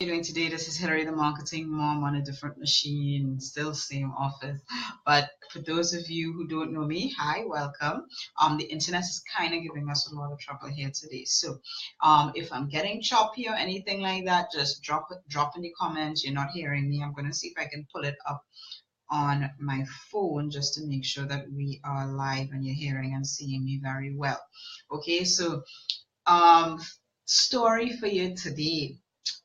How are you doing today? This is Hillary, the marketing mom on a different machine, still same office. But for those of you who don't know me, hi, welcome. The internet is kind of giving us a lot of trouble here today. So, if I'm getting choppy or anything like that, just drop in the comments. You're not hearing me. I'm gonna see if I can pull it up on my phone just to make sure that we are live and you're hearing and seeing me very well. Okay, so um, story for you today.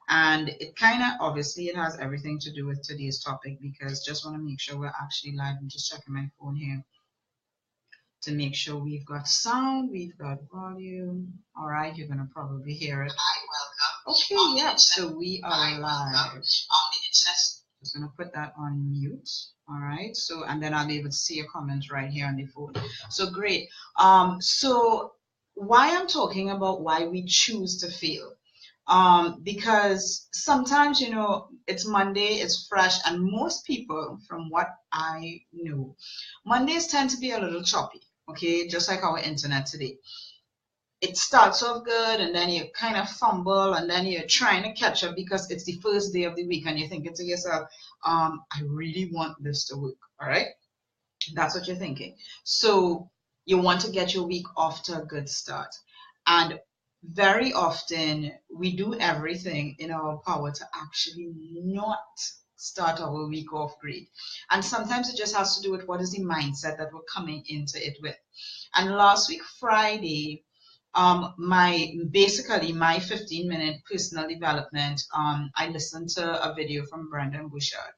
And it kind of obviously it has everything to do with today's topic because just want to make sure we're actually live. I'm just checking my phone here to make sure we've got sound, we've got volume. All right, you're gonna probably hear it. Hi, welcome. Okay, yeah, so we are live. Just gonna put that on mute. All right, so and then I'll be able to see your comments right here on the phone. So great. So why I'm talking about why we choose to fail, because sometimes it's Monday, it's fresh, and most people, from what I know, Mondays tend to be a little choppy. Okay, just like our internet today. It starts off good and then you kind of fumble and then you're trying to catch up because it's the first day of the week and you're thinking to yourself, I really want this to work. All right, that's what you're thinking. So you want to get your week off to a good start. And very often we do everything in our power to actually not start our week off great. And sometimes it just has to do with what is the mindset that we're coming into it with. And last week, Friday, my 15-minute personal development, I listened to a video from Brendon Burchard,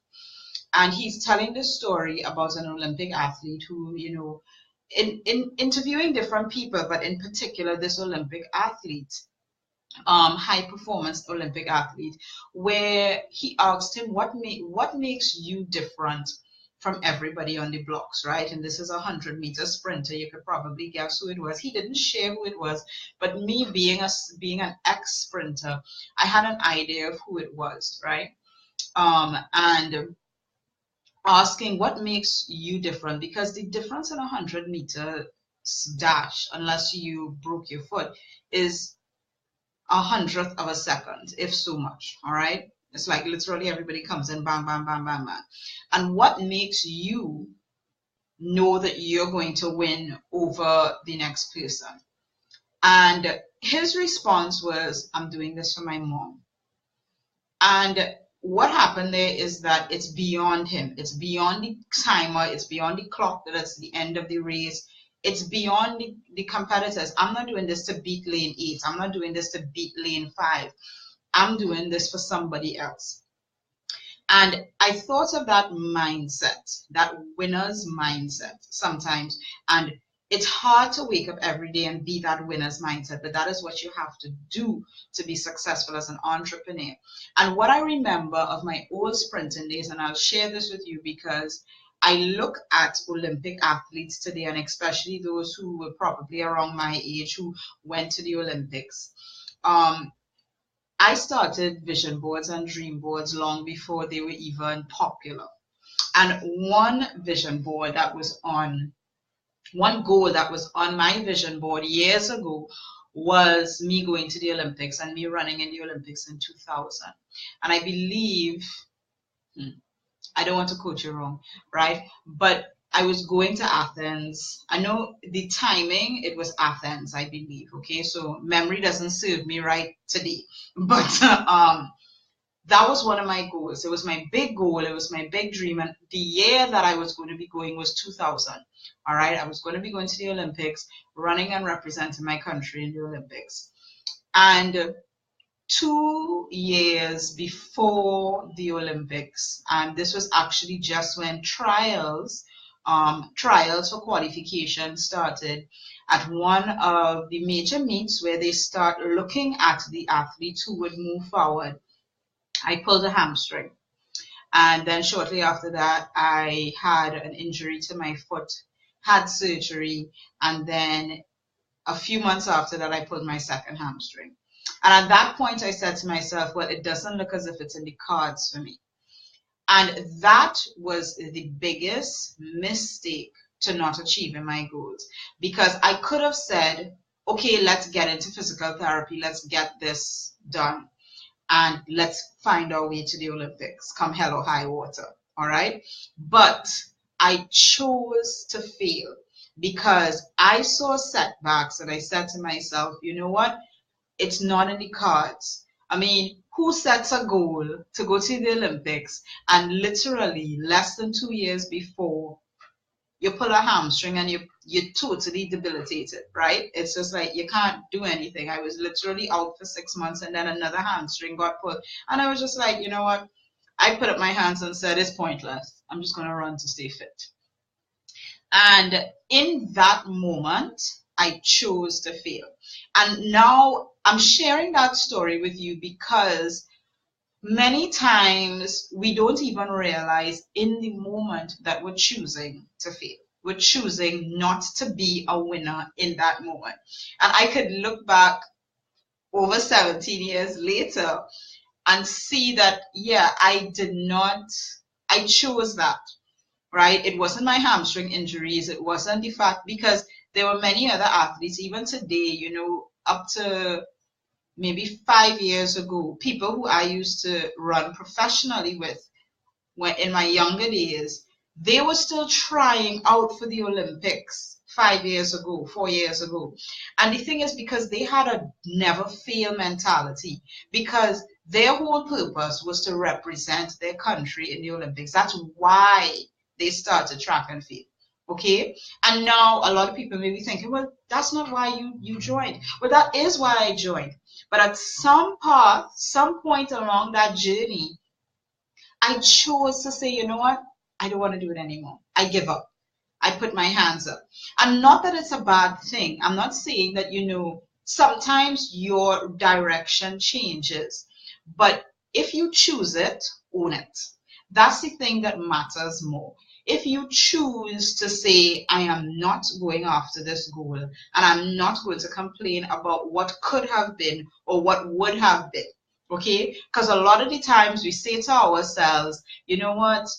and he's telling the story about an Olympic athlete who, in interviewing different people, but in particular this Olympic athlete, high performance Olympic athlete, where he asked him what makes you different from everybody on the blocks, right? And this is a 100-meter sprinter. You could probably guess who it was. He didn't share who it was, but me being an ex-sprinter, I had an idea of who it was, right? And asking what makes you different, because the difference in a 100-meter dash, unless you broke your foot, is a hundredth of a second, if so much. All right, it's like literally everybody comes in, bam, bam, bam, bam, bam. And what makes you know that you're going to win over the next person? And his response was, I'm doing this for my mom. And what happened there is that it's beyond him. It's beyond the timer. It's beyond the clock that's the end of the race. It's beyond the competitors. I'm not doing this to beat lane 8. I'm not doing this to beat lane 5. I'm doing this for somebody else. And I thought of that mindset, that winner's mindset sometimes. And it's hard to wake up every day and be that winner's mindset, but that is what you have to do to be successful as an entrepreneur. And what I remember of my old sprinting days, and I'll share this with you because I look at Olympic athletes today, and especially those who were probably around my age who went to the Olympics. I started vision boards and dream boards long before they were even popular. And one goal that was on my vision board years ago was me going to the Olympics and me running in the Olympics in 2000. And I believe, I don't want to quote you wrong, right? But I was going to Athens. I know the timing, it was Athens, I believe. Okay, so memory doesn't serve me right today. But that was one of my goals. It was my big goal. It was my big dream. And the year that I was going to be going was 2000. All right, I was going to be going to the Olympics, running and representing my country in the Olympics. And 2 years before the Olympics, and this was actually just when trials for qualification started at one of the major meets where they start looking at the athletes who would move forward. I pulled a hamstring, and then shortly after that I had an injury to my foot, had surgery, and then a few months after that I pulled my second hamstring. And at that point, I said to myself, well, it doesn't look as if it's in the cards for me. And that was the biggest mistake to not achieving my goals. Because I could have said, okay, let's get into physical therapy. Let's get this done. and let's find our way to the Olympics, come hell or high water. All right. But I chose to fail because I saw setbacks and I said to myself, you know what? It's not in the cards. I mean, who sets a goal to go to the Olympics and literally less than 2 years before you pull a hamstring and you're totally debilitated, right? It's just like you can't do anything. I was literally out for 6 months and then another hamstring got pulled. And I was just like, you know what? I put up my hands and said, it's pointless. I'm just going to run to stay fit. And in that moment, I chose to fail. And now I'm sharing that story with you because many times we don't even realize in the moment that we're choosing to fail. We're choosing not to be a winner in that moment. And I could look back over 17 years later and see that, yeah, I chose that, right? It wasn't my hamstring injuries. It wasn't the fact, because there were many other athletes, even today, up to maybe 5 years ago, people who I used to run professionally with when in my younger days, they were still trying out for the Olympics 5 years ago, 4 years ago. And the thing is, because they had a never fail mentality, because their whole purpose was to represent their country in the Olympics. That's why they started track and field. Okay. And now a lot of people may be thinking, well, that's not why you joined. Well, that is why I joined. But at some point along that journey, I chose to say, you know what? I don't want to do it anymore. I give up. I put my hands up. And not that it's a bad thing. I'm not saying that, sometimes your direction changes. But if you choose it, own it. That's the thing that matters more. If you choose to say, I am not going after this goal, and I'm not going to complain about what could have been or what would have been, okay? Because a lot of the times we say to ourselves, you know what?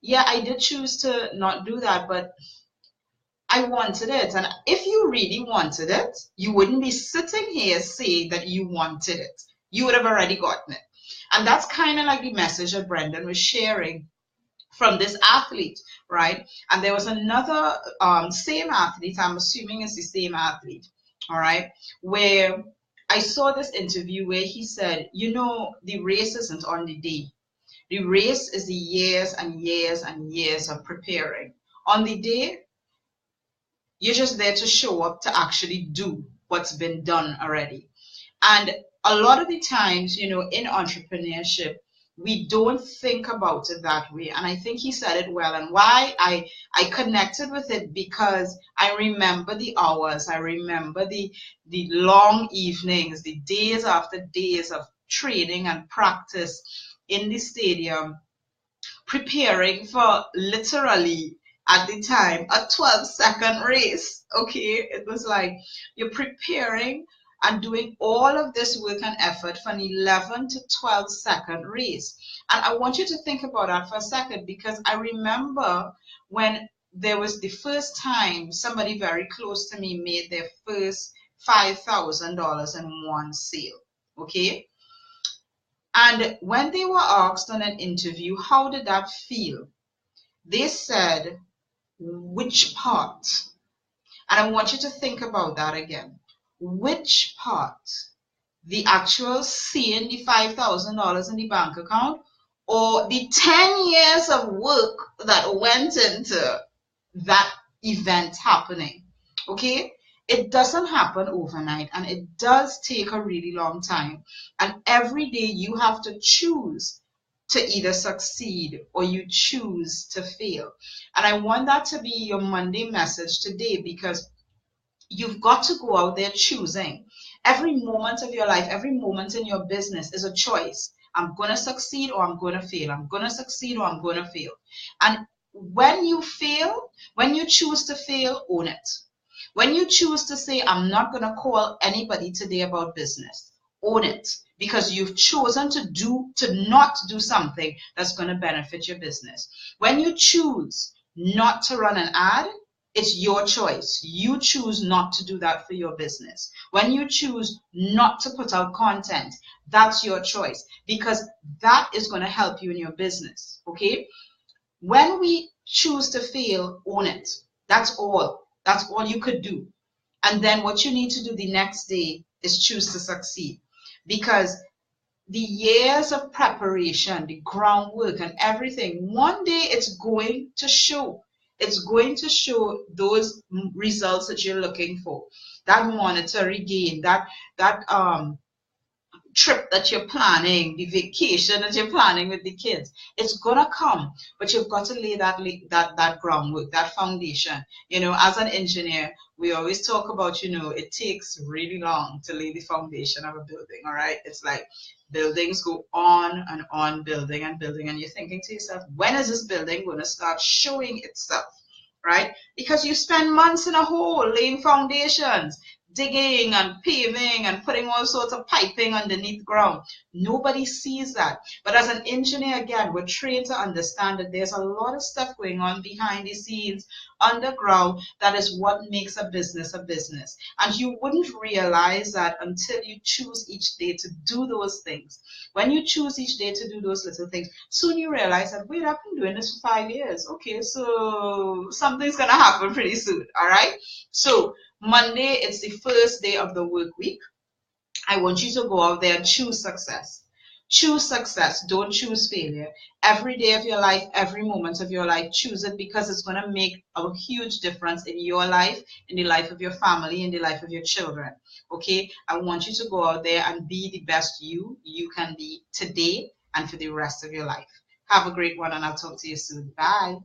Yeah, I did choose to not do that, but I wanted it. And if you really wanted it, you wouldn't be sitting here saying that you wanted it. You would have already gotten it. And that's kind of like the message that Brendan was sharing from this athlete, right? And there was another same athlete, I'm assuming it's the same athlete, all right, where I saw this interview where he said, the race isn't on the day. The race is the years and years and years of preparing. On the day, you're just there to show up to actually do what's been done already. And a lot of the times, in entrepreneurship, we don't think about it that way. And I think he said it well. And why I connected with it, because I remember the hours, I remember the long evenings, the days after days of training and practice in the stadium, preparing for literally at the time a 12-second race. Okay, it was like you're preparing and doing all of this work and effort for an 11 to 12-second race. And I want you to think about that for a second, because I remember when there was the first time somebody very close to me made their first $5,000 in one sale. Okay. And when they were asked on an interview, how did that feel? They said, which part? And I want you to think about that again. Which part? The actual seeing the $5,000 in the bank account, or the 10 years of work that went into that event happening? Okay? It doesn't happen overnight, and it does take a really long time. And every day you have to choose to either succeed or you choose to fail. And I want that to be your Monday message today, because you've got to go out there choosing. Every moment of your life, every moment in your business is a choice. I'm going to succeed or I'm going to fail. I'm going to succeed or I'm going to fail. And when you fail, when you choose to fail, own it. When you choose to say, I'm not going to call anybody today about business, own it, because you've chosen to not do something that's going to benefit your business. When you choose not to run an ad, It's your choice. You choose not to do that for your business. When you choose not to put out content, that's your choice, because that is going to help you in your business. Okay? When we choose to fail, own it. That's all. That's all you could do. And then what you need to do the next day is choose to succeed. Because the years of preparation, the groundwork, and everything, one day it's going to show. It's going to show those results that you're looking for. That monetary gain, that trip that you're planning, the vacation that you're planning with the kids, it's gonna come. But you've got to lay that groundwork, that foundation. As an engineer, we always talk about, it takes really long to lay the foundation of a building. All right, it's like buildings go on and on, building and building, and you're thinking to yourself, when is this building going to start showing itself? Right? Because you spend months in a hole laying foundations, digging and paving and putting all sorts of piping underneath ground. Nobody sees that. But as an engineer, again, we're trained to understand that there's a lot of stuff going on behind the scenes, underground, that is what makes a business a business. And you wouldn't realize that until you choose each day to do those things. When you choose each day to do those little things, soon you realize that, wait, I've been doing this for 5 years. Okay, so something's going to happen pretty soon. All right. So Monday, it's the first day of the work week. I want you to go out there and choose success. Choose success. Don't choose failure. Every day of your life, every moment of your life, choose it, because it's going to make a huge difference in your life, in the life of your family, in the life of your children. Okay? I want you to go out there and be the best you can be today and for the rest of your life. Have a great one, and I'll talk to you soon. Bye.